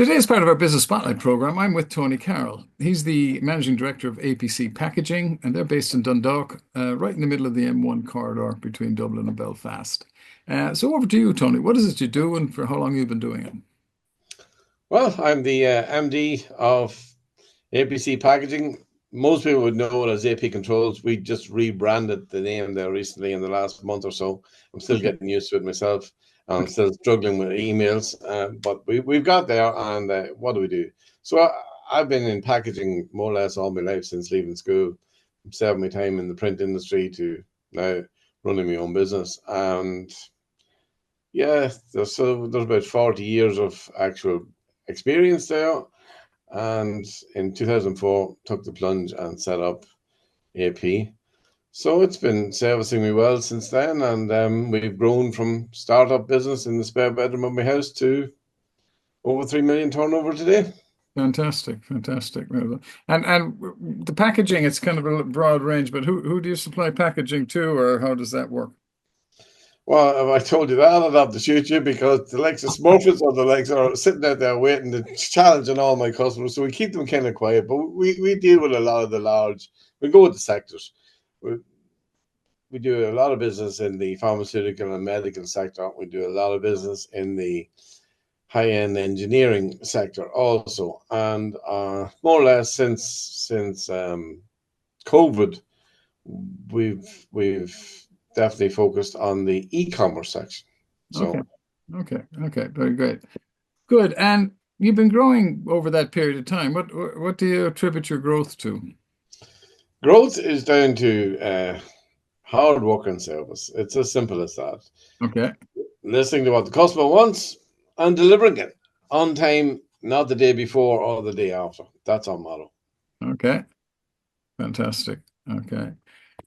Today, as part of our Business Spotlight program, I'm with Tony Carroll. He's the managing director of APC Packaging, and they're based in Dundalk, right in the middle of the M1 corridor between Dublin and Belfast. So over to you, Tony. What is it you do, and for how long you've been doing it? Well, I'm the MD of APC Packaging. Most people would know it as AP Controls. We just rebranded the name there recently in the last month or so. I'm still Okay. getting used to it myself. I'm Okay. still struggling with emails, but we've got there. And what do we do? So I've been in packaging more or less all my life since leaving school. I'm serving my time in the print industry to now running my own business. And yeah, there's about 40 years of actual experience there. And in 2004, took the plunge and set up AP. So it's been servicing me well since then, and we've grown from startup business in the spare bedroom of my house to over 3 million turnover today. Fantastic, fantastic. And the packaging, it's kind of a broad range, but who do you supply packaging to, or how does that work? Well, if I told you that, I'd have to shoot you because the likes of Smurfits or the likes are sitting out there waiting to challenge on all my customers. So we keep them kind of quiet, but we deal with a lot of the large. We go with the sectors. We, we do a lot of business in the pharmaceutical and medical sector. We do a lot of business in the high-end engineering sector also, and more or less since COVID, we've definitely focused on the e-commerce section. Okay, So okay, very great. Good. And you've been growing over that period of time. What do you attribute your growth to? growth is down to hard work and service. It's as simple as that. Okay, Listening to what the customer wants and delivering it on time, not the day before or the day after. That's our motto. okay, fantastic. Okay.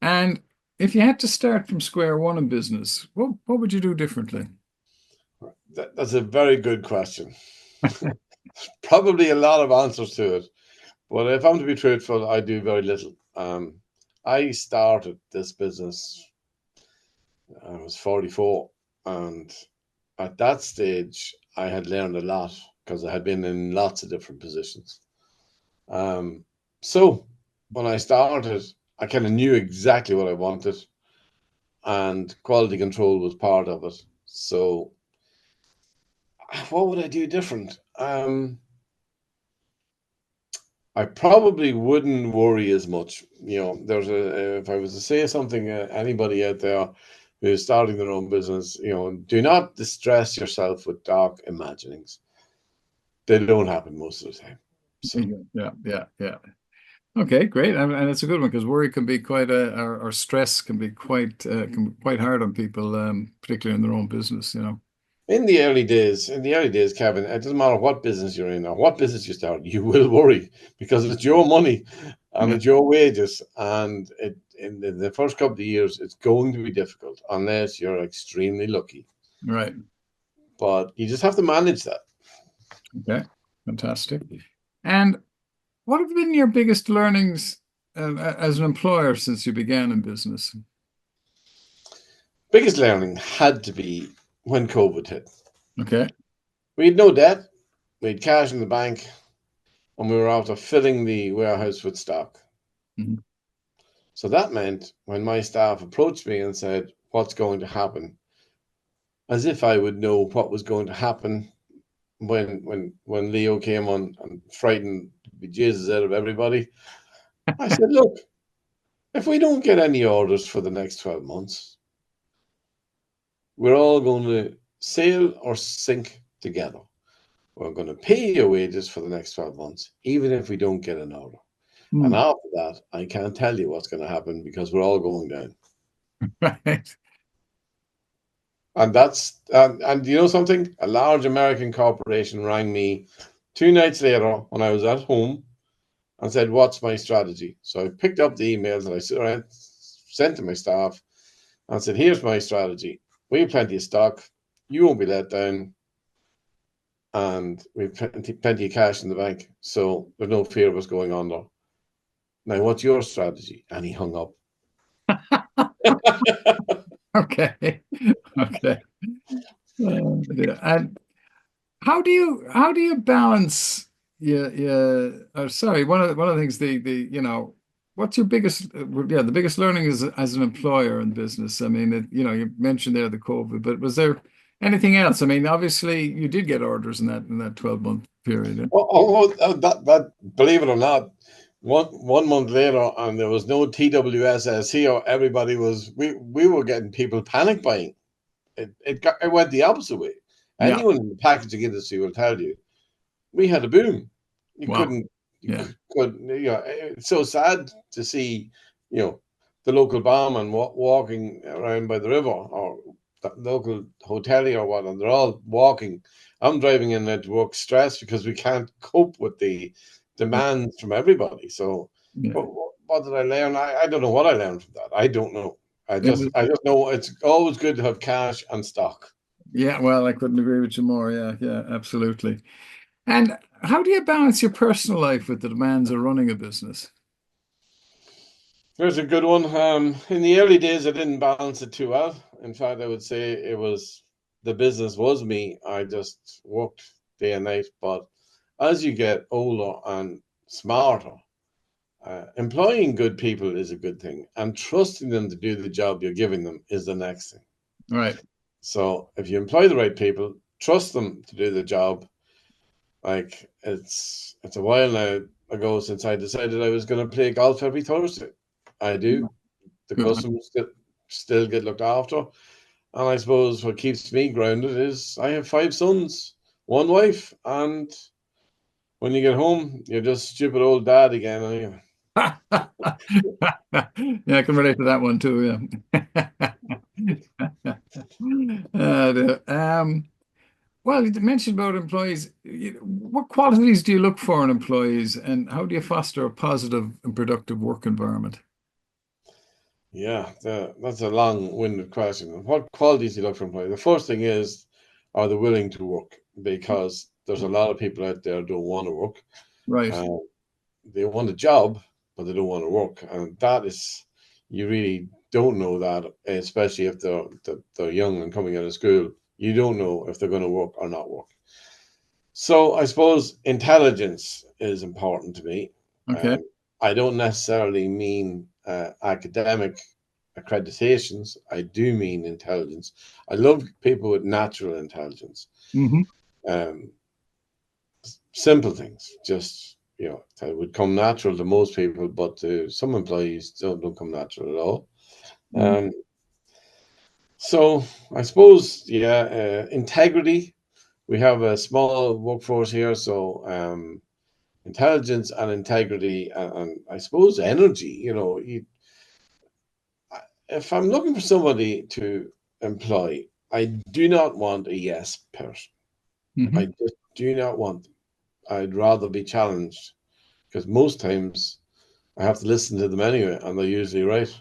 And if you had to start from square one in business, what would you do differently? That's a very good question. Probably a lot of answers to it. But if I'm to be truthful, I do very little. I started this business, I was 44, and at that stage, I had learned a lot because I had been in lots of different positions. Um, so when I started, I kind of knew exactly what I wanted, and quality control was part of it. So what would I do different? I probably wouldn't worry as much. If I was to say something, anybody out there who's starting their own business, do not distress yourself with dark imaginings. They don't happen most of the time. So, Yeah. Okay, great. And it's a good one because worry can be quite or stress can be quite hard on people, particularly in their own business. in the early days, Kevin, it doesn't matter what business you're in or what business you start, you will worry because it's your money and Yeah, it's your wages. And in the first couple of years, it's going to be difficult unless you're extremely lucky. right. But you just have to manage that. Okay, fantastic. And what have been your biggest learnings as an employer since you began in business? Biggest learning had to be when COVID hit. Okay. We had no debt, we had cash in the bank, and we were after filling the warehouse with stock. Mhm. So that meant when my staff approached me and said, "What's going to happen?" as if I would know what was going to happen when Leo came on and frightened the Jesus out of everybody. I said, "Look, if we don't get any orders for the next 12 months, we're all going to sail or sink together. We're going to pay your wages for the next 12 months, even if we don't get an order. And Hmm. after that, I can't tell you what's going to happen because we're all going down." Right. And you know something? A large American corporation rang me 2 nights later when I was at home and said, "What's my strategy?" So I picked up the emails and sent to my staff and said, "Here's my strategy. We have plenty of stock. You won't be let down. And we have plenty of cash in the bank. So there's no fear of us going under. Now, what's your strategy?" And he hung up. Okay. Okay. Yeah. And how do you balance? Yeah, yeah. Sorry, one of the things what's your biggest the biggest learning is as an employer in business. I mean, you mentioned there the COVID, but was there anything else? I mean, obviously you did get orders in that 12-month period. Yeah? That believe it or not, one month later, and there was no TWSS here. Everybody was we were getting people panic buying. It went the opposite way. Yeah. Anyone in the packaging industry will tell you we had a boom. You Wow. couldn't, you Yeah. could, it's so sad to see, you know, the local barman walking around by the river or the local hotelier or what, and they're all walking. I'm driving in at work stressed because we can't cope with the Yeah. demands from everybody. So, Yeah. what did I learn? I don't know what I learned from that. I don't know. I It just was, I just know it's always good to have cash and stock. yeah. Well, I couldn't agree with you more. Yeah. Yeah. Absolutely. And how do you balance your personal life with the demands of running a business? There's a good one. In the early days, I didn't balance it too well. In fact, I would say the business was me. I just worked day and night. But as you get older and smarter, employing good people is a good thing, and trusting them to do the job you're giving them is the next thing. Right. So if you employ the right people, trust them to do the job. Like it's a while now ago since I decided I was going to play golf every Thursday. I do. The Good man. customers still get looked after. And I suppose what keeps me grounded is I have five sons, one wife, and when you get home, you're just stupid old dad again. Yeah, I can relate to that one too. Yeah. Well, you mentioned about employees. What qualities do you look for in employees, and how do you foster a positive and productive work environment? Yeah, that's a long-winded question. What qualities do you look for employees? The first thing is, are they willing to work? Because there's a lot of people out there who don't want to work. Right. Uh, they want a job, but they don't want to work, and that is you really don't know that, especially if they're young and coming out of school. You don't know if they're going to work or not work. So I suppose intelligence is important to me. Okay. I don't necessarily mean academic accreditations. I do mean intelligence. I love people with natural intelligence. Hmm. Um, Simple things, just that would come natural to most people, but to some employees don't come natural at all. Um, so I suppose, yeah, integrity. We have a small workforce here, so intelligence and integrity, and I suppose energy. If I'm looking for somebody to employ, I do not want a yes person. I Hmm. just do not want them. I'd rather be challenged because most times I have to listen to them anyway, and they're usually right.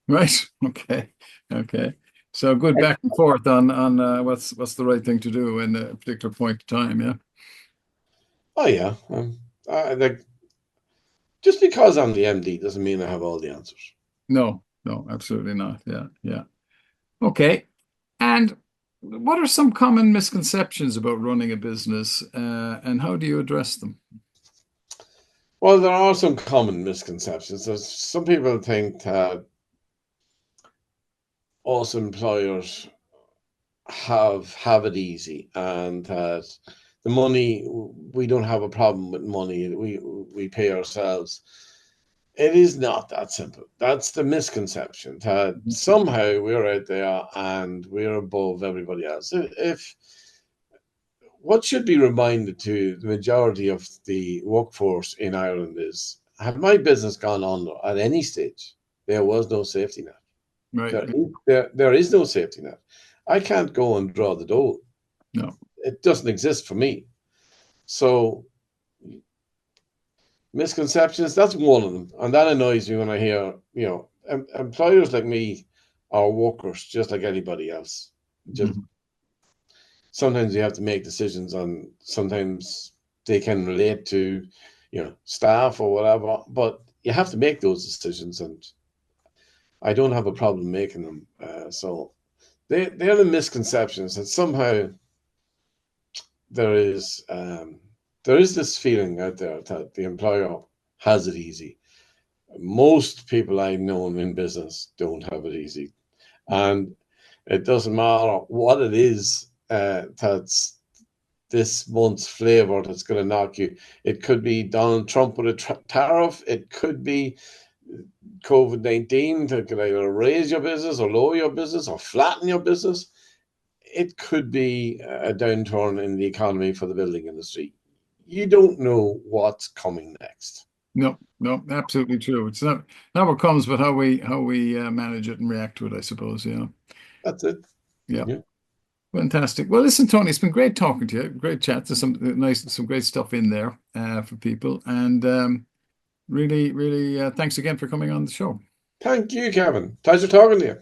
Right. Okay. Okay. So good back and forth on what's the right thing to do in a particular point of time. Yeah. Oh yeah, like just because I'm the MD doesn't mean I have all the answers. No, no, absolutely not. Yeah. Yeah. Okay. And what are some common misconceptions about running a business, and how do you address them? Well, there are some common misconceptions. There's some people think that us employers have it easy and that the money we don't have a problem with money. We pay ourselves. It is not that simple. That's the misconception that somehow we're out there and we're above everybody else. If what should be reminded to the majority of the workforce in Ireland is, had my business gone under at any stage, there was no safety net. Right. There is no safety net. I can't go and draw the dole. No. It doesn't exist for me. So misconceptions, that's one of them. And that annoys me when I hear, employers like me are workers just like anybody else. Just Mhm. sometimes you have to make decisions and sometimes they can relate to, staff or whatever, but you have to make those decisions and I don't have a problem making them. So they're the misconceptions that somehow there is there is this feeling out there that the employer has it easy. Most people I've known in business don't have it easy, and it doesn't matter what it is that's this month's flavor that's going to knock you. It could be Donald Trump with a tariff. It could be COVID-19 that could either raise your business or lower your business or flatten your business. It could be a downturn in the economy for the building industry. You don't know what's coming next. No, no, absolutely true. It's not what comes, but how we manage it and react to it, I suppose. Yeah, That's it. yeah, Yeah. fantastic. Well, listen, Tony, it's been great talking to you. Great chat. There's some great stuff in there for people, and really, really, thanks again for coming on the show. Thank you, Kevin. Pleasure talking to you.